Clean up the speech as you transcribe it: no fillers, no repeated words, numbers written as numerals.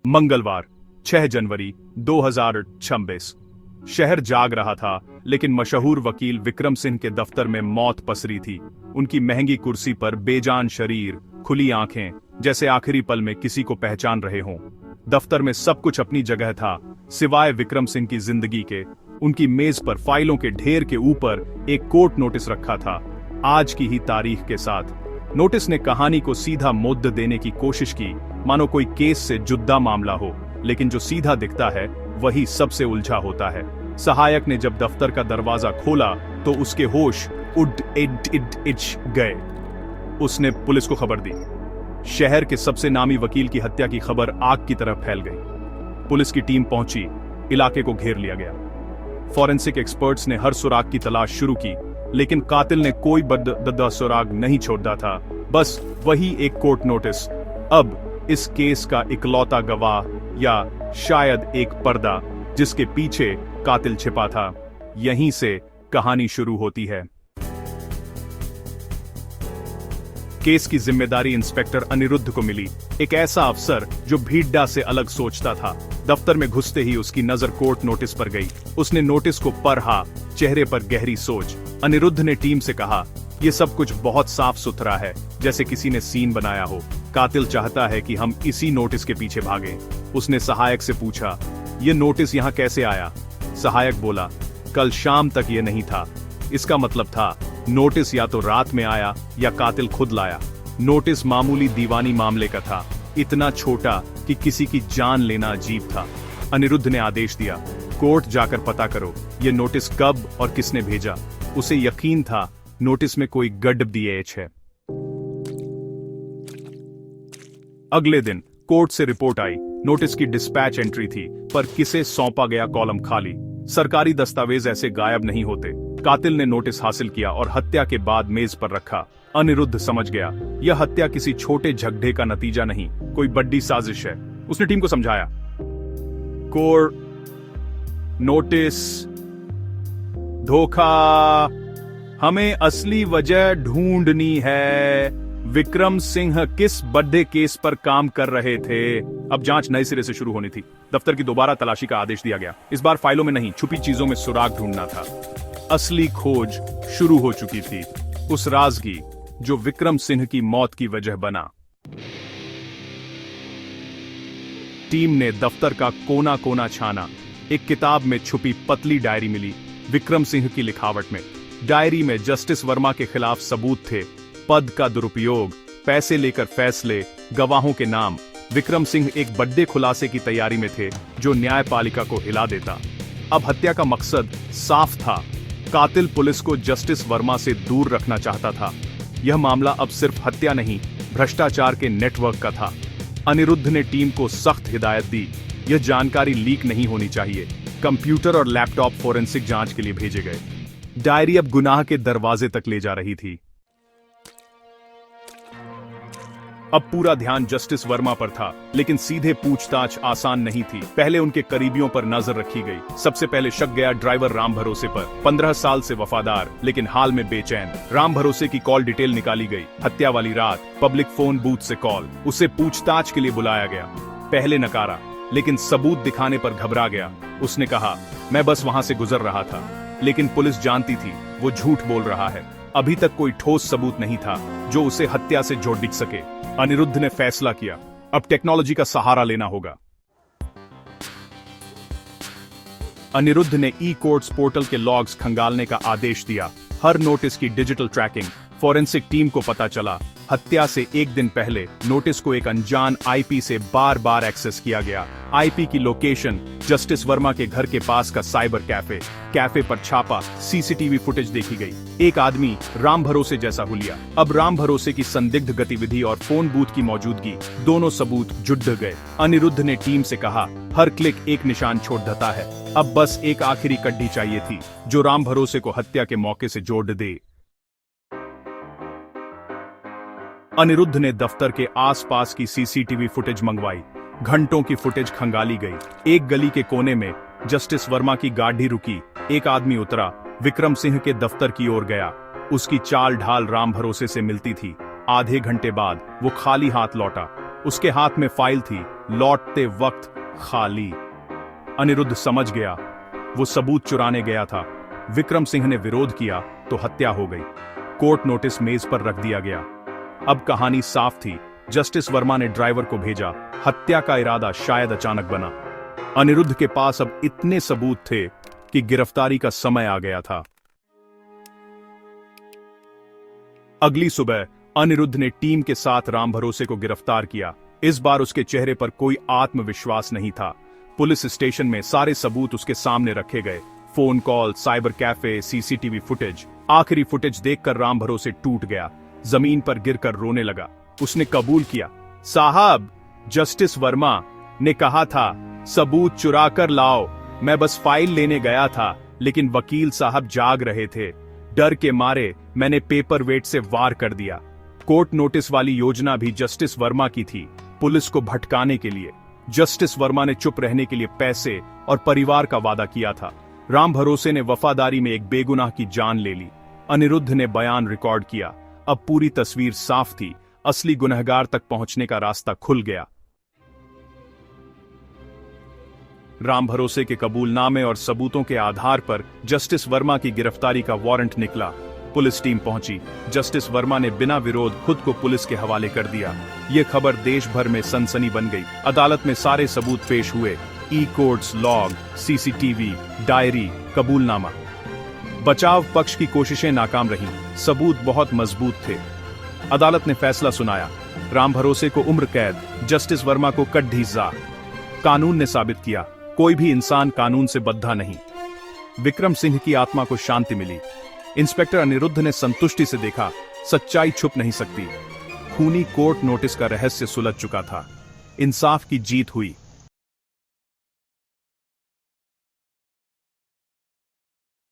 मंगलवार 6 जनवरी 2026। शहर जाग रहा था, लेकिन मशहूर वकील विक्रम सिंह के दफ्तर में मौत पसरी थी। उनकी महंगी कुर्सी पर बेजान शरीर, खुली आंखें, जैसे आखिरी पल में किसी को पहचान रहे हों। दफ्तर में सब कुछ अपनी जगह था, सिवाय विक्रम सिंह की जिंदगी के। उनकी मेज पर फाइलों के ढेर के ऊपर एक कोर्ट नोटिस रखा था, आज की ही तारीख के साथ। नोटिस ने कहानी को सीधा मुद्दा देने की कोशिश की, मानो कोई केस से जुदा मामला हो, लेकिन जो सीधा दिखता है वही सबसे उलझा होता है। सहायक ने जब दफ्तर का दरवाजा खोला तो उसके होश इच गए। उसने पुलिस को खबर दी। शहर के सबसे नामी वकील की हत्या की खबर आग की तरह फैल गई। पुलिस की टीम पहुंची, इलाके को घेर लिया गया। फॉरेंसिक एक्सपर्ट्स ने हर सुराग की तलाश शुरू की, लेकिन कातिल ने कोई बददा सुराग नहीं छोड़ा था, बस वही एक कोर्ट नोटिस। अब इस केस का इकलौता गवाह, या शायद एक पर्दा जिसके पीछे कातिल छिपा था। यहीं से कहानी शुरू होती है। केस की जिम्मेदारी इंस्पेक्टर अनिरुद्ध को मिली, एक ऐसा अफसर जो भीड़ा से अलग सोचता था। दफ्तर में घुसते ही उसकी नजर कोर्ट नोटिस पर गई। उसने नोटिस को पढ़ा, चेहरे पर गहरी सोच। अनिरुद्ध ने टीम से कहा, यह सब कुछ बहुत साफ सुथरा है, जैसे किसी ने सीन बनाया हो। कातिल चाहता है कि हम इसी नोटिस के पीछे भागें। उसने सहायक से पूछा, यह नोटिस यहां कैसे आया? सहायक बोला, कल शाम तक यह नहीं था। इसका मतलब था नोटिस या तो रात में आया या कातिल खुद लाया। नोटिस मामूली दीवानी मामले का था, इतना छोटा कि किसी की जान लेना अजीब था। अनिरुद्ध ने आदेश दिया, कोर्ट जाकर पता करो यह नोटिस कब और किसने भेजा। उसे यकीन था नोटिस में कोई गड़बड़ है। अगले दिन कोर्ट से रिपोर्ट आई। नोटिस की डिस्पैच एंट्री थी, पर किसे सौंपा गया कॉलम खाली। सरकारी दस्तावेज ऐसे गायब नहीं होते। कातिल ने नोटिस हासिल किया और हत्या के बाद मेज पर रखा। अनिरुद्ध समझ गया, यह हत्या किसी छोटे झगड़े का नतीजा नहीं, कोई बड़ी साजिश है। उसने टीम को समझाया, कोर्ट नोटिस धोखा, हमें असली वजह ढूंढनी है। विक्रम सिंह किस बड़े केस पर काम कर रहे थे? अब जांच नए सिरे से शुरू होनी थी। दफ्तर की दोबारा तलाशी का आदेश दिया गया। इस बार फाइलों में नहीं, छुपी चीजों में सुराग ढूंढना था। असली खोज शुरू हो चुकी थी, उस राज की जो विक्रम सिंह की मौत की वजह बना। टीम ने दफ्तर का कोना कोना छाना। एक किताब में छुपी पतली डायरी मिली, विक्रम सिंह की लिखावट में। डायरी में जस्टिस वर्मा के खिलाफ सबूत थे, पद का दुरुपयोग, पैसे लेकर फैसले, गवाहों के नाम। विक्रम सिंह एक बड़े खुलासे की तैयारी में थे, जो न्यायपालिका को हिला देता। अब हत्या का मकसद साफ था, कातिल पुलिस को जस्टिस वर्मा से दूर रखना चाहता था। यह मामला अब सिर्फ हत्या नहीं, भ्रष्टाचार के नेटवर्क का था। अनिरुद्ध ने टीम को सख्त हिदायत दी, यह जानकारी लीक नहीं होनी चाहिए। कंप्यूटर और लैपटॉप फोरेंसिक जांच के लिए भेजे गए। डायरी अब गुनाह के दरवाजे तक ले जा रही थी। अब पूरा ध्यान जस्टिस वर्मा पर था, लेकिन सीधे पूछताछ आसान नहीं थी। पहले उनके करीबियों पर नजर रखी गई। सबसे पहले शक गया ड्राइवर राम भरोसे पर। 15 साल से वफादार, लेकिन हाल में बेचैन। राम भरोसे की कॉल डिटेल निकाली गई। हत्या वाली रात, पब्लिक फोन बूथ से कॉल। उसे पूछताछ के लिए बुलाया गया। पहले नकारा, लेकिन सबूत दिखाने पर घबरा गया। उसने कहा, मैं बस वहां से गुजर रहा था। लेकिन पुलिस जानती थी वो झूठ बोल रहा है। अभी तक कोई ठोस सबूत नहीं था जो उसे हत्या से जोड़ दिख सके। अनिरुद्ध ने फैसला किया, अब टेक्नोलॉजी का सहारा लेना होगा। अनिरुद्ध ने ई कोर्ट्स पोर्टल के लॉग्स खंगालने का आदेश दिया। हर नोटिस की डिजिटल ट्रैकिंग। फॉरेंसिक टीम को पता चला, हत्या से एक दिन पहले नोटिस को एक अनजान आईपी से बार बार एक्सेस किया गया। आईपी की लोकेशन जस्टिस वर्मा के घर के पास का साइबर कैफे। कैफे पर छापा, सीसीटीवी फुटेज देखी गई। एक आदमी राम भरोसे जैसा हुलिया। अब राम भरोसे की संदिग्ध गतिविधि और फोन बूथ की मौजूदगी, दोनों सबूत जुड़ गए। अनिरुद्ध ने टीम से कहा, हर क्लिक एक निशान छोड़ देता है। अब बस एक आखिरी कड्डी चाहिए थी, जो राम भरोसे को हत्या के मौके से जोड़ दे। अनिरुद्ध ने दफ्तर के आसपास की सीसीटीवी फुटेज मंगवाई। घंटों की फुटेज खंगाली गई। एक गली के कोने में जस्टिस वर्मा की गाड़ी रुकी। एक आदमी उतरा, विक्रम सिंह के दफ्तर की ओर गया। उसकी चाल ढाल राम भरोसे से मिलती थी। आधे घंटे बाद वो खाली हाथ लौटा। उसके हाथ में फाइल थी, लौटते वक्त खाली। अनिरुद्ध समझ गया, वो सबूत चुराने गया था। विक्रम सिंह ने विरोध किया तो हत्या हो गई। कोर्ट नोटिस मेज पर रख दिया गया। अब कहानी साफ थी। जस्टिस वर्मा ने ड्राइवर को भेजा। हत्या का इरादा शायद अचानक बना। अनिरुद्ध के पास अब इतने सबूत थे कि गिरफ्तारी का समय आ गया था। अगली सुबह अनिरुद्ध ने टीम के साथ राम भरोसे को गिरफ्तार किया। इस बार उसके चेहरे पर कोई आत्मविश्वास नहीं था। पुलिस स्टेशन में सारे सबूत उसके सामने रखे गए। Phone call, cyber cafe, CCTV footage. आखिरी फुटेज देखकर राम भरोसे टूट गया। जमीन पर गिरकर रोने लगा। उसने कबूल किया, साहब, जस्टिस वर्मा ने कहा था सबूत चुरा कर लाओ। मैं बस फाइल लेने गया था, लेकिन वकील साहब जाग रहे थे। डर के मारे मैंने पेपर वेट से वार कर दिया। कोर्ट नोटिस वाली योजना भी जस्टिस वर्मा की थी, पुलिस को भटकाने के लिए। जस्टिस वर्मा ने चुप रहने के लिए पैसे और परिवार का वादा किया था। राम भरोसे ने वफादारी में एक बेगुनाह की जान ले ली। अनिरुद्ध ने बयान रिकॉर्ड किया। अब पूरी तस्वीर साफ थी। असली गुनहगार तक पहुंचने का रास्ता खुल गया। राम भरोसे के कबूलनामे और सबूतों के आधार पर जस्टिस वर्मा की गिरफ्तारी का वारंट निकला। पुलिस टीम पहुंची। जस्टिस वर्मा ने बिना विरोध खुद को पुलिस के हवाले कर दिया। यह खबर देश भर में सनसनी बन गई। अदालत में सारे सबूत पेश हुए। ई कोर्ट्स, लॉग, सीसीटीवी, डायरी, कबूलनामा। बचाव पक्ष की कोशिशें नाकाम रहीं। सबूत बहुत मजबूत थे। अदालत ने फैसला सुनाया। राम भरोसे को उम्र कैद, जस्टिस वर्मा को कड्ढी सजा। कानून ने साबित किया, कोई भी इंसान कानून से बद्धा नहीं। विक्रम सिंह की आत्मा को शांति मिली। इंस्पेक्टर अनिरुद्ध ने संतुष्टि से देखा, सच्चाई छुप नहीं सकती। खूनी कोर्ट नोटिस का रहस्य सुलझ चुका था। इंसाफ की जीत हुई।